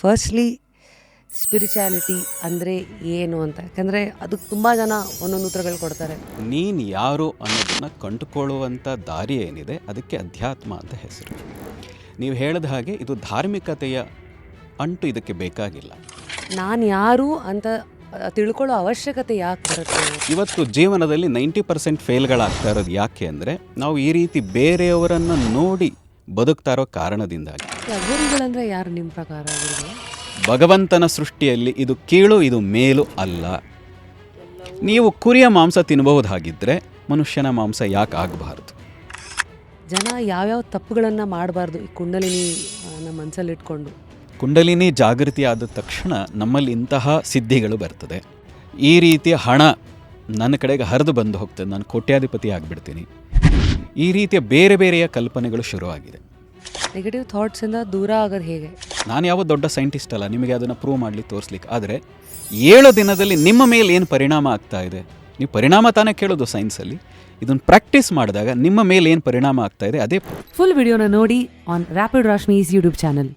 Firstly spirituality ಅಂದರೆ ಏನು ಅಂತ, ಯಾಕಂದರೆ ಅದಕ್ಕೆ ತುಂಬ ಜನ ಒಂದೊಂದು ಉತ್ತರಗಳು ಕೊಡ್ತಾರೆ. ನೀನು ಯಾರು ಅನ್ನೋದನ್ನು ಕಂಡುಕೊಳ್ಳುವಂಥ ದಾರಿ ಏನಿದೆ ಅದಕ್ಕೆ ಅಧ್ಯಾತ್ಮ ಅಂತ ಹೆಸರು. ನೀವು ಹೇಳಿದ ಹಾಗೆ ಇದು ಧಾರ್ಮಿಕತೆಯ ಅಂಟು ಇದಕ್ಕೆ ಬೇಕಾಗಿಲ್ಲ. ನಾನು ಯಾರು ಅಂತ ತಿಳ್ಕೊಳ್ಳೋ ಅವಶ್ಯಕತೆ ಯಾಕೆ ಬರುತ್ತೆ? ಇವತ್ತು ಜೀವನದಲ್ಲಿ 90% ಫೇಲ್ಗಳಾಗ್ತಾ ಇರೋದು ಯಾಕೆ ಅಂದರೆ ನಾವು ಈ ರೀತಿ ಬೇರೆಯವರನ್ನು ನೋಡಿ ಬದುಕ್ತಾ ಇರೋ ಕಾರಣದಿಂದಾಗಿ. ಗುರುಗಳಂದರೆ ಯಾರು ನಿಮ್ಮ ಪ್ರಕಾರ? ಭಗವಂತನ ಸೃಷ್ಟಿಯಲ್ಲಿ ಇದು ಕೀಳು ಇದು ಮೇಲು ಅಲ್ಲ. ನೀವು ಕುರಿಯ ಮಾಂಸ ತಿನ್ನಬಹುದಾಗಿದ್ದರೆ ಮನುಷ್ಯನ ಮಾಂಸ ಯಾಕೆ ಆಗಬಾರ್ದು? ಜನ ಯಾವ್ಯಾವ ತಪ್ಪುಗಳನ್ನು ಮಾಡಬಾರ್ದು ಈ ಕುಂಡಲಿನಿ ನಮ್ಮ ಮನಸ್ಸಲ್ಲಿ ಇಟ್ಕೊಂಡು? ಕುಂಡಲಿನಿ ಜಾಗೃತಿ ಆದ ತಕ್ಷಣ ನಮ್ಮಲ್ಲಿ ಇಂತಹ ಸಿದ್ಧಿಗಳು ಬರ್ತದೆ. ಈ ರೀತಿಯ ಹಣ ನನ್ನ ಕಡೆಗೆ ಹರಿದು ಬಂದು ಹೋಗ್ತದೆ, ನಾನು ಕೋಟ್ಯಾಧಿಪತಿ ಆಗಿಬಿಡ್ತೀನಿ. ಈ ರೀತಿಯ ಬೇರೆ ಬೇರೆಯ ಕಲ್ಪನೆಗಳು ಶುರುವಾಗಿದೆ. ನೆಗೆಟಿವ್ ಥಾಟ್ಸಿಂದ ದೂರ ಆಗೋದು ಹೇಗೆ? ನಾನು ಯಾವ ದೊಡ್ಡ ಸೈಂಟಿಸ್ಟ್ ಅಲ್ಲ ನಿಮಗೆ ಅದನ್ನು ಪ್ರೂವ್ ಮಾಡಲಿಕ್ಕೆ ತೋರಿಸ್ಲಿಕ್ಕೆ. ಆದರೆ 7 ದಿನದಲ್ಲಿ ನಿಮ್ಮ ಮೇಲೆ ಏನು ಪರಿಣಾಮ ಆಗ್ತಾ ಇದೆ, ನೀವು ಪರಿಣಾಮ ತಾನೇ ಕೇಳೋದು ಸೈನ್ಸಲ್ಲಿ. ಇದನ್ನು ಪ್ರಾಕ್ಟೀಸ್ ಮಾಡಿದಾಗ ನಿಮ್ಮ ಮೇಲೆ ಏನು ಪರಿಣಾಮ ಆಗ್ತಾ ಇದೆ ಅದೇ. ಫುಲ್ ವಿಡಿಯೋನ ನೋಡಿ ಆನ್ ರ್ಯಾಪಿಡ್ ರಾಶ್ಮೀಸ್ ಯೂಟ್ಯೂಬ್ ಚಾನಲ್.